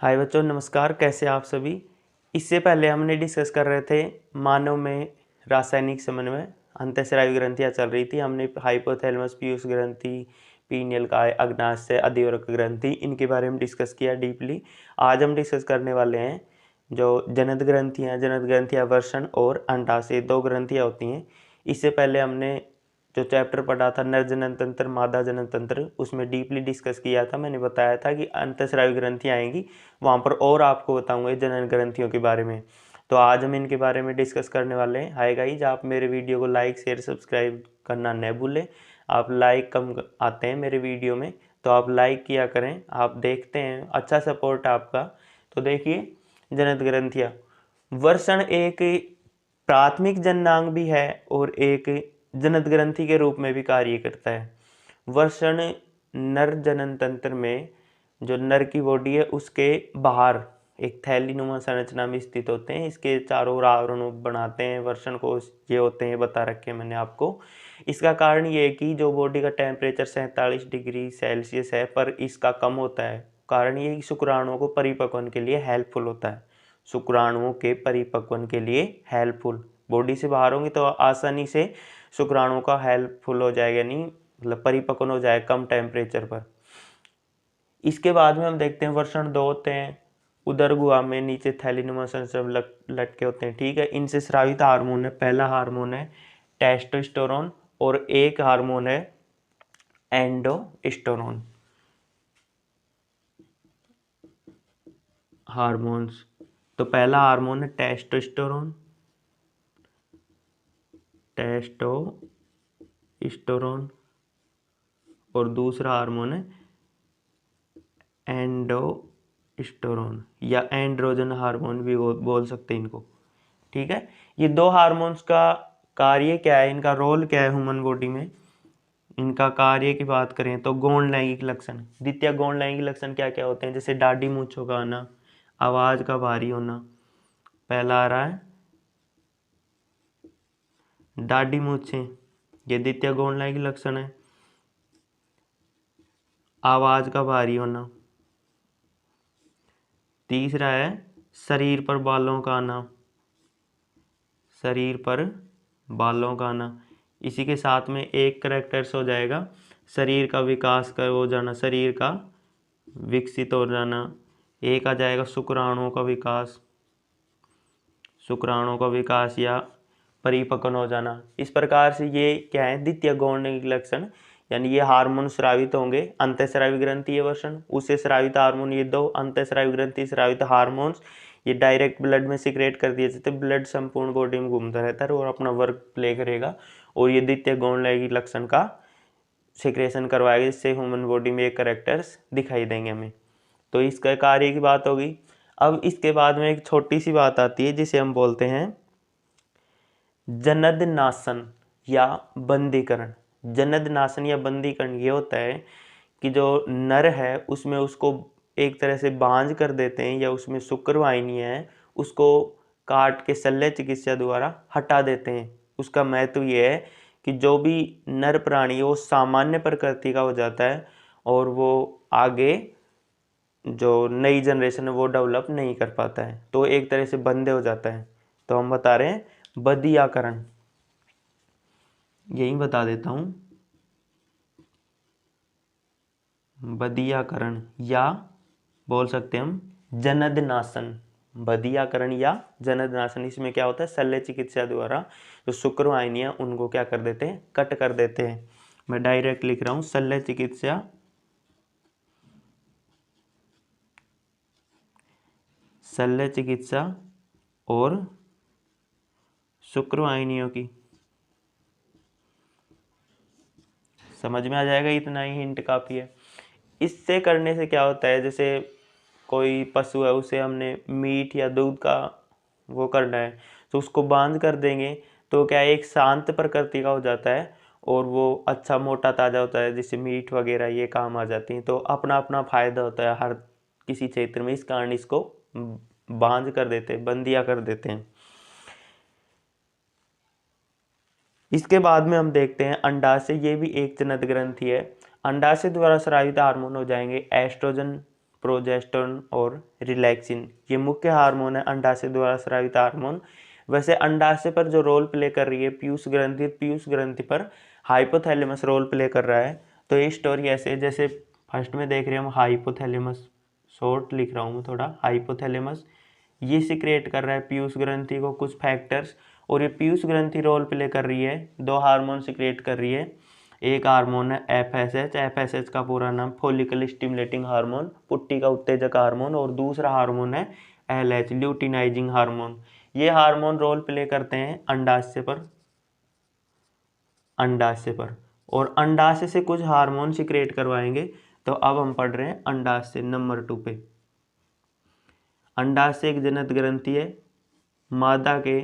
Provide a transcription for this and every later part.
हाय बच्चों, नमस्कार। कैसे आप सभी। इससे पहले हमने डिस्कस कर रहे थे मानव में रासायनिक समन्वय। अंतःस्रावी ग्रंथियाँ चल रही थी। हमने हाइपोथैलेमस, पीयूष ग्रंथि, पीनियल काय, अग्नाशय, अधिवृक्क ग्रंथि, इनके बारे में डिस्कस किया डीपली। आज हम डिस्कस करने वाले हैं जो जनन ग्रंथियाँ। जनन ग्रंथियाँ वर्षण और अंडाशय, दो ग्रंथियाँ होती हैं। इससे पहले हमने जो चैप्टर पढ़ा था नर जनन तंत्र, मादा जनन तंत्र, उसमें डीपली डिस्कस किया था। मैंने बताया था कि अंतःस्रावी ग्रंथियाँ आएंगी वहाँ पर और आपको बताऊंगा जनन ग्रंथियों के बारे में। तो आज हम इनके बारे में डिस्कस करने वाले हैं। हाय गाइस, आप मेरे वीडियो को लाइक, शेयर, सब्सक्राइब करना न भूलें। आप लाइक कम आते हैं मेरे वीडियो में, तो आप लाइक किया करें। आप देखते हैं, अच्छा सपोर्ट आपका। तो देखिए, जनन ग्रंथियाँ वर्षण एक प्राथमिक जननांग भी है और एक जनन ग्रंथि के रूप में भी कार्य करता है। वर्षण नर जनन तंत्र में जो नर की बॉडी है उसके बाहर एक थैलीनुमा संरचना में स्थित होते हैं। इसके चारों ओर आवरण बनाते हैं वर्षण को। ये होते हैं, बता रखे हैं मैंने आपको। इसका कारण ये है कि जो बॉडी का टेम्परेचर 47 डिग्री सेल्सियस है, पर इसका कम होता है। कारण ये शुक्राणुओं को परिपक्वन के लिए हेल्पफुल होता है। शुक्राणुओं के परिपक्वन के लिए हेल्पफुल। बॉडी से बाहर होंगे तो आसानी से शुक्राणुओं का हेल्पफुल हो जाएगा, नहीं मतलब परिपक्वन हो जाएगा कम टेम्परेचर पर। इसके बाद में हम देखते हैं वर्षण दो होते हैं। उदर गुहा में नीचे थैलीनुमा संरचना लटके होते हैं, ठीक है। इनसे स्रावित हार्मोन है। पहला हार्मोन है टेस्टोस्टेरोन और एक हार्मोन है एंडोस्टेरोन। हार्मोन्स, तो पहला हार्मोन है टेस्टोस्टेरोन, टेस्टोस्टेरोन, और दूसरा हार्मोन है एंडोस्टेरोन या एंड्रोजन हार्मोन भी बोल सकते हैं इनको, ठीक है। ये दो हार्मोन्स का कार्य क्या है, इनका रोल क्या है ह्यूमन बॉडी में। इनका कार्य की बात करें तो गौण लैंगिक लक्षण, द्वितीय गौण लैंगिक लक्षण क्या क्या होते हैं, जैसे दाढ़ी मूंछों का आना, आवाज का भारी होना। पहला आ रहा है दाढ़ी मूंछें, ये द्वितीय गौण लैंगिक लक्षण है। आवाज का भारी होना। तीसरा है शरीर पर बालों का आना, शरीर पर बालों का आना। इसी के साथ में एक करेक्टर्स हो जाएगा शरीर का विकास कर हो जाना, शरीर का विकसित हो जाना। एक आ जाएगा शुक्राणुओं का विकास, शुक्राणुओं का विकास या परिपक्वन हो जाना। इस प्रकार से ये क्या है, द्वितीय गौण लैंगिक लक्षण, यानी ये हार्मोन स्रावित होंगे। अंतःस्रावी ग्रंथि वर्षण, उससे स्रावित हार्मोन, ये दो अंतःस्रावी ग्रंथि स्रावित हार्मोन्स ये डायरेक्ट ब्लड में सिक्रेट कर दिए जाते हैं। ब्लड संपूर्ण बॉडी में घूमता रहता है और अपना वर्क प्ले करेगा, और ये द्वितीय गौण लैंगिक लक्षण का सिक्रेशन करवाएगा, जिससे ह्यूमन बॉडी में एक करेक्टर्स दिखाई देंगे हमें। तो इसका कार्य की बात होगी। अब इसके बाद में एक छोटी सी बात आती है जिसे हम बोलते हैं जनन नाशन या बंदीकरण। जनन नाशन या बंदीकरण ये होता है कि जो नर है उसमें उसको एक तरह से बांझ कर देते हैं, या उसमें शुक्रवाहिनियां है उसको काट के शल्य चिकित्सा द्वारा हटा देते हैं। उसका महत्व ये है कि जो भी नर प्राणी है वो सामान्य प्रकृति का हो जाता है, और वो आगे जो नई जनरेशन है वो डेवलप नहीं कर पाता है, तो एक तरह से बंदे हो जाता है। तो हम बता रहे हैं बदियाकरण, यही बता देता हूं, बदियाकरण या बोल सकते हैं हम जनन नाशन। बदियाकरण या जनन नाशन, इसमें क्या होता है, शल्य चिकित्सा द्वारा जो शुक्रवाहिनियां उनको क्या कर देते हैं, कट कर देते हैं। मैं डायरेक्ट लिख रहा हूं शल्य चिकित्सा, शल्य चिकित्सा और शुक्रवाहिनियों की। समझ में आ जाएगा, इतना ही हिंट काफ़ी है। इससे करने से क्या होता है, जैसे कोई पशु है उसे हमने मीट या दूध का वो करना है, तो उसको बांध कर देंगे तो क्या है, एक शांत प्रकृति का हो जाता है और वो अच्छा मोटा ताज़ा होता है, जिससे मीट वगैरह ये काम आ जाती हैं। तो अपना अपना फायदा होता है हर किसी क्षेत्र में, इस कारण इसको बांध कर देते हैं, बंदिया कर देते हैं। इसके बाद में हम देखते हैं अंडाशय, ये भी एक जनन ग्रंथि है। अंडाशय द्वारा स्रावित हार्मोन हो जाएंगे एस्ट्रोजन, प्रोजेस्टेरोन और रिलैक्सिन, ये मुख्य हार्मोन है अंडाशय द्वारा स्रावित हार्मोन। वैसे अंडाशय पर जो रोल प्ले कर रही है पीयूष ग्रंथि पर हाइपोथैलेमस रोल प्ले कर रहा है। तो ये स्टोरी ऐसे है, जैसे फर्स्ट में देख रहे हैं हम हाइपोथैलेमस, शॉर्ट लिख रहा हूँ मैं थोड़ा, हाइपोथैलेमस ये सिक्रेट कर रहा है पीयूष ग्रंथि को कुछ फैक्टर्स, और ये पीयूष ग्रंथि रोल प्ले कर रही है, दो हार्मोन सिक्रेट कर रही है। एक हार्मोन है एफएसएच, एफएसएच का पूरा नाम फॉलिकल स्टिमुलेटिंग हार्मोन, पुट्टी का उत्तेजक हार्मोन, और दूसरा हार्मोन है एलएच, ल्यूटिनाइजिंग हार्मोन। ये हार्मोन रोल प्ले करते हैं अंडाशय पर, और अंडाशय से कुछ हार्मोन सिक्रेट करवाएंगे। तो अब हम पढ़ रहे हैं अंडाशय नंबर 2 पे। अंडाशय एक जनन ग्रंथि है, मादा के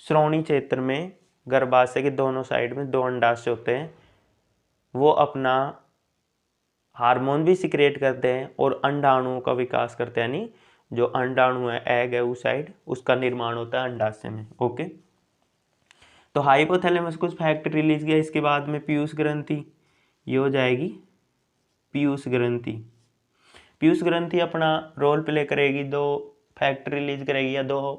श्रोणी क्षेत्र में गर्भाशय के दोनों साइड में 2 अंडाशय होते हैं, वो अपना हार्मोन भी सिक्रेट करते हैं और अंडाणुओं का विकास करते हैं, यानी जो अंडाणु है, एग है उस साइड, उसका निर्माण होता है अंडाशय में। ओके, तो हाइपोथैलेमस कुछ फैक्टर रिलीज किया, इसके बाद में पीयूष ग्रंथि, ये हो जाएगी पीयूष ग्रंथि। पीयूष ग्रंथि अपना रोल प्ले करेगी, 2 फैक्टर रिलीज करेगी या 2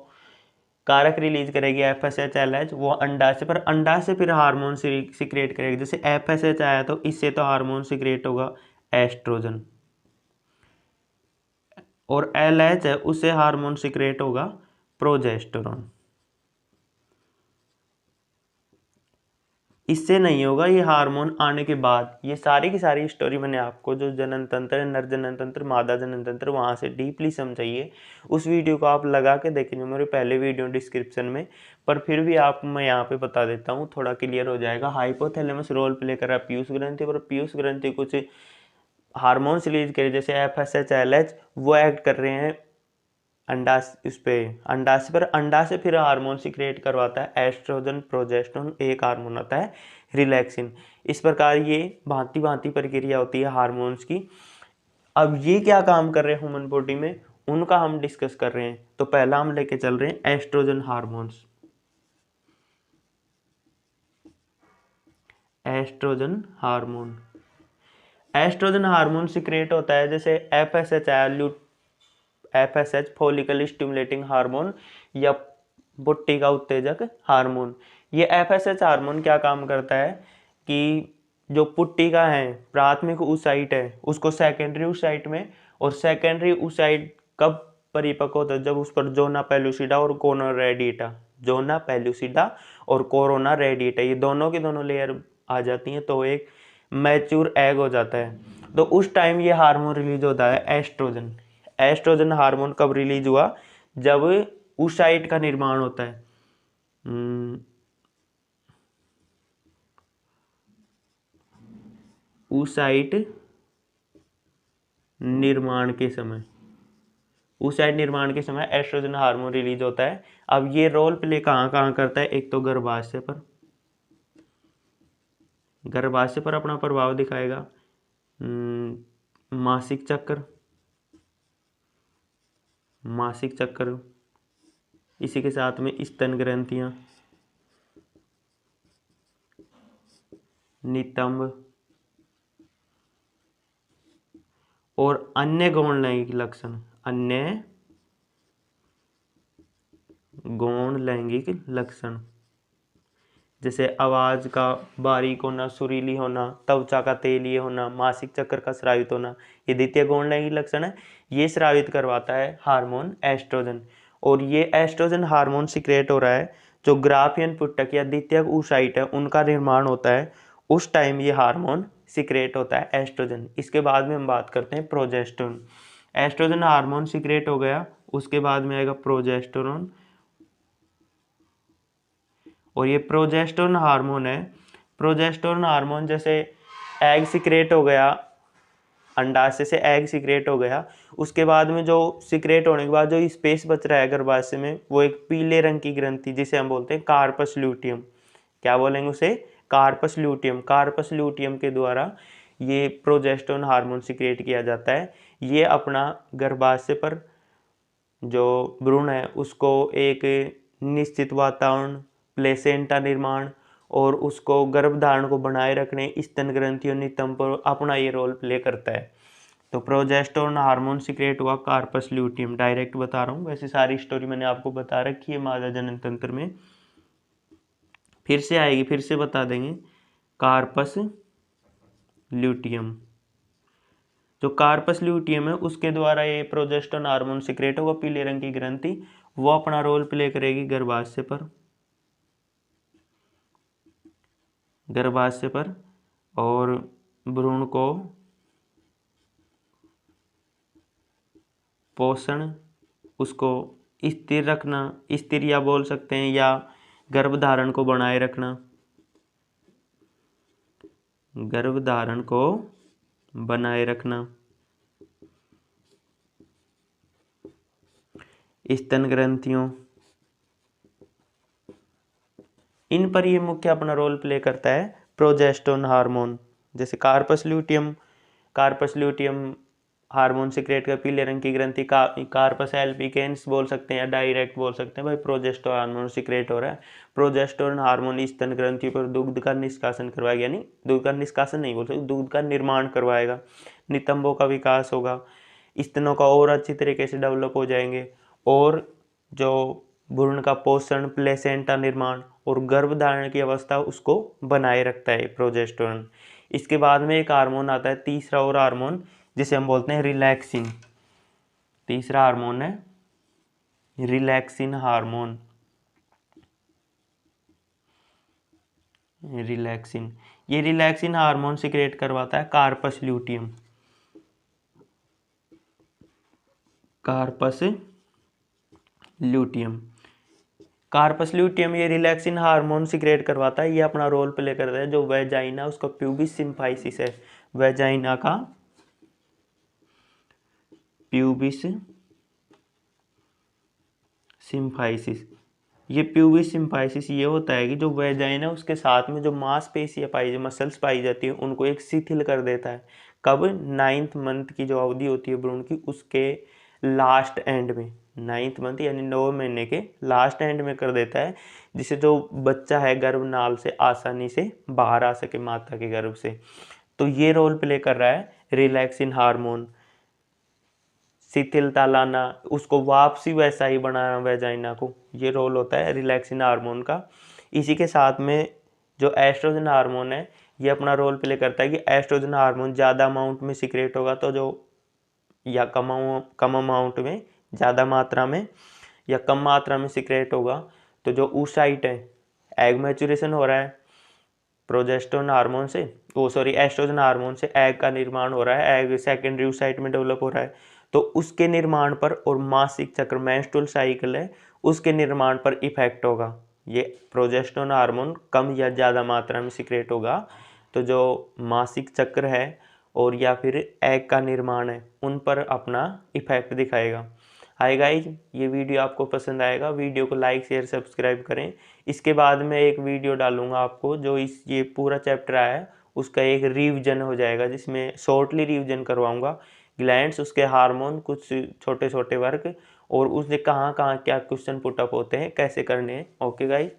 कारक रिलीज करेगी, एफएसएच एलएच, वो अंडाशय पर, अंडाशय फिर हार्मोन सिक्रेट करेगी। जैसे एफएसएच आया तो इससे तो हार्मोन सिक्रेट होगा एस्ट्रोजन, और एलएच है उससे हार्मोन सिक्रेट होगा प्रोजेस्टेरोन। इससे नहीं होगा, ये हार्मोन आने के बाद। ये सारी की सारी स्टोरी मैंने आपको जो जनन तंत्र है, नर जनन तंत्र, मादा जनन तंत्र, वहाँ से डीपली समझाइए। उस वीडियो को आप लगा के देखेंगे, मेरे पहले वीडियो डिस्क्रिप्शन में, पर फिर भी आप मैं यहाँ पे बता देता हूँ, थोड़ा क्लियर हो जाएगा। हाइपोथैलेमस रोल प्ले कर रहा है पीयूष ग्रंथि पर, पीयूष ग्रंथि कुछ हार्मोन्स रिलीज करे जैसे एफएसएच एलएच, वो एक्ट कर रहे हैं अंडाशय पर, अंडाशय फिर हार्मोन सिक्रेट करवाता है एस्ट्रोजन, प्रोजेस्टेरोन, एक हार्मोन आता है रिलैक्सिन। इस प्रकार ये भांति भांति प्रक्रिया होती है हार्मोन्स की। अब ये क्या काम कर रहे हैं ह्यूमन बॉडी में, उनका हम डिस्कस कर रहे हैं। तो पहला हम लेके चल रहे हैं estrogen hormones. Estrogen hormone, estrogen hormone secrete होता है जैसे एफएसएच फॉलिकल स्टिमुलेटिंग हार्मोन या पुट्टी का उत्तेजक हार्मोन। ये एफएसएच हार्मोन क्या काम करता है कि जो पुट्टी का है प्राथमिक ऊसाइट है उसको सेकेंडरी ऊसाइट में, और सेकेंडरी ऊसाइट कब परिपक्व होता है, जब उस पर जोना पेलुसिडा और कोरोना रेडिएटा, जोना पेलुसिडा और कोरोना रेडिएटा ये दोनों की दोनों लेयर आ जाती हैं, तो एक मैच्योर एग हो जाता है। तो उस टाइम ये हार्मोन रिलीज होता है एस्ट्रोजन। एस्ट्रोजन हार्मोन कब रिलीज हुआ, जब ऊसाइट का निर्माण होता है, ऊसाइट निर्माण के समय, ऊसाइट निर्माण के समय एस्ट्रोजन हार्मोन रिलीज होता है। अब ये रोल प्ले कहाँ कहाँ करता है, एक तो गर्भाशय पर, गर्भाशय पर अपना प्रभाव दिखाएगा, मासिक चक्र, इसी के साथ में स्तन ग्रंथियां, नितंब और अन्य गौण लैंगिक लक्षण, अन्य गौण लैंगिक लक्षण जैसे आवाज का बारीक होना, सुरीली होना, त्वचा का तेलीय होना, मासिक चक्र का स्रावित होना, ये द्वितीय गौण लैंगिक लक्षण है। ये स्रावित करवाता है हार्मोन एस्ट्रोजन, और ये एस्ट्रोजन हार्मोन सिक्रेट हो रहा है जो ग्राफियन पुटक या द्वितीयक ऊसाइट है उनका निर्माण होता है, उस टाइम ये हार्मोन सिक्रेट होता है एस्ट्रोजन। इसके बाद में हम बात करते हैं प्रोजेस्टेरोन। एस्ट्रोजन हार्मोन सिक्रेट हो गया, उसके बाद में आएगा प्रोजेस्टेरोन, और ये प्रोजेस्टेरोन हार्मोन है। प्रोजेस्टेरोन हार्मोन जैसे एग सिक्रेट हो गया, अंडाशय से एग सिक्रेट हो गया, उसके बाद में जो सिक्रेट होने के बाद जो स्पेस बच रहा है गर्भाशय में, वो एक पीले रंग की ग्रंथि जिसे हम बोलते हैं कार्पस ल्यूटियम, क्या बोलेंगे उसे, कार्पस ल्यूटियम। कार्पस ल्यूटियम के द्वारा ये प्रोजेस्टेरोन हार्मोन सिक्रेट किया जाता है। ये अपना गर्भाशय पर जो भ्रूण है उसको एक निश्चित वातावरण, प्लेसेंटा निर्माण और उसको गर्भधारण को बनाए रखने, स्तन ग्रंथियों, नितंब पर अपना ये रोल प्ले करता है। तो प्रोजेस्टेरोन हार्मोन सिक्रेट हुआ कार्पस ल्यूटियम, डायरेक्ट बता रहा हूँ, वैसे सारी स्टोरी मैंने आपको बता रखी है मादा जनन तंत्र में, फिर से आएगी, फिर से बता देंगे। कार्पस ल्यूटियम, जो कार्पस ल्यूटियम है उसके द्वारा ये प्रोजेस्टेरोन हार्मोन सिक्रेट होगा, पीले रंग की ग्रंथि वो अपना रोल प्ले करेगी गर्भाशय पर, गर्भाशय पर, और भ्रूण को पोषण, उसको स्थिर रखना, स्थिर या बोल सकते हैं, या गर्भधारण को बनाए रखना, गर्भधारण को बनाए रखना, स्तन ग्रंथियों, इन पर ये मुख्य अपना रोल प्ले करता है प्रोजेस्टेरोन हार्मोन। जैसे कार्पस ल्यूटियम हार्मोन सिक्रेट का पीले रंग की ग्रंथि कार्पस एल्पिकेंस बोल सकते हैं, या डायरेक्ट बोल सकते हैं भाई प्रोजेस्टेरोन हार्मोन सिक्रेट हो रहा है। प्रोजेस्टेरोन हार्मोन स्तन ग्रंथि पर दुग्ध का निष्कासन करवाएगा, यानी दुग्ध का निष्कासन नहीं बोल सकते, दुग्ध का निर्माण करवाएगा, नितंबों का विकास होगा, स्तनों का और अच्छी तरीके से डेवलप हो जाएंगे, और जो भ्रूण का पोषण, प्लेसेंटा निर्माण और गर्भधारण की अवस्था उसको बनाए रखता है प्रोजेस्टेरोन। इसके बाद में एक हार्मोन आता है, तीसरा और हार्मोन, जिसे हम बोलते हैं रिलैक्सिन। तीसरा हार्मोन है रिलैक्सिन हार्मोन, रिलैक्सिन। ये रिलैक्सिन हार्मोन सिक्रेट करवाता है corpus luteum, corpus luteum. Corpus luteum ये रिलैक्सिन हार्मोन सिक्रेट करवाता है, ये अपना रोल प्ले करता है। जो वेजाइना, उसका प्यूबिस सिम्फाइसिस है, वेजाइना का प्यूबिस सिम्फाइसिस, ये प्यूबिस सिम्फाइसिस ये होता है कि जो वेजाइना उसके साथ में जो मांसपेशियाँ पाई, मसल्स पाई जाती है, उनको एक शिथिल कर देता है। कब? 9th मंथ की जो अवधि होती है भ्रूण की, उसके लास्ट एंड में, 9th मंथ यानी 9 महीने के लास्ट एंड में कर देता है, जिससे जो बच्चा है गर्भनाल से आसानी से बाहर आ सके माता के गर्भ से। तो ये रोल प्ले कर रहा है रिलैक्सिन हार्मोन, शिथिलता लाना, उसको वापसी वैसा ही बनाना वेजाइना को, ये रोल होता है रिलैक्सिन हार्मोन का। इसी के साथ में जो एस्ट्रोजन हार्मोन है, ये अपना रोल प्ले करता है कि एस्ट्रोजन हार्मोन ज़्यादा अमाउंट में सिक्रेट होगा तो जो, या कम अमाउंट में, ज़्यादा मात्रा में या कम मात्रा में सिक्रेट होगा, तो जो oocyte है, एग मैचुरेशन हो रहा है प्रोजेस्टेरोन हार्मोन से, एस्ट्रोजन हार्मोन से एग का निर्माण हो रहा है, एग सेकेंडरी oocyte में डेवलप हो रहा है, तो उसके निर्माण पर, और मासिक चक्र मेंस्ट्रुअल साइकिल है उसके निर्माण पर इफेक्ट होगा। ये प्रोजेस्टेरोन हार्मोन कम या ज़्यादा मात्रा में सिक्रेट होगा, तो जो मासिक चक्र है और या फिर एग का निर्माण है, उन पर अपना इफेक्ट दिखाएगा। हाय गाइज, ये वीडियो आपको पसंद आएगा, वीडियो को लाइक शेयर सब्सक्राइब करें। इसके बाद में एक वीडियो डालूंगा आपको, जो ये पूरा चैप्टर आया है उसका एक रिवीजन हो जाएगा, जिसमें शॉर्टली रिवीजन करवाऊंगा, ग्लैंड्स, उसके हार्मोन, कुछ छोटे छोटे वर्क, और उससे कहाँ कहाँ क्या क्वेश्चन पुटअप होते हैं, कैसे करने हैं। Okay guys.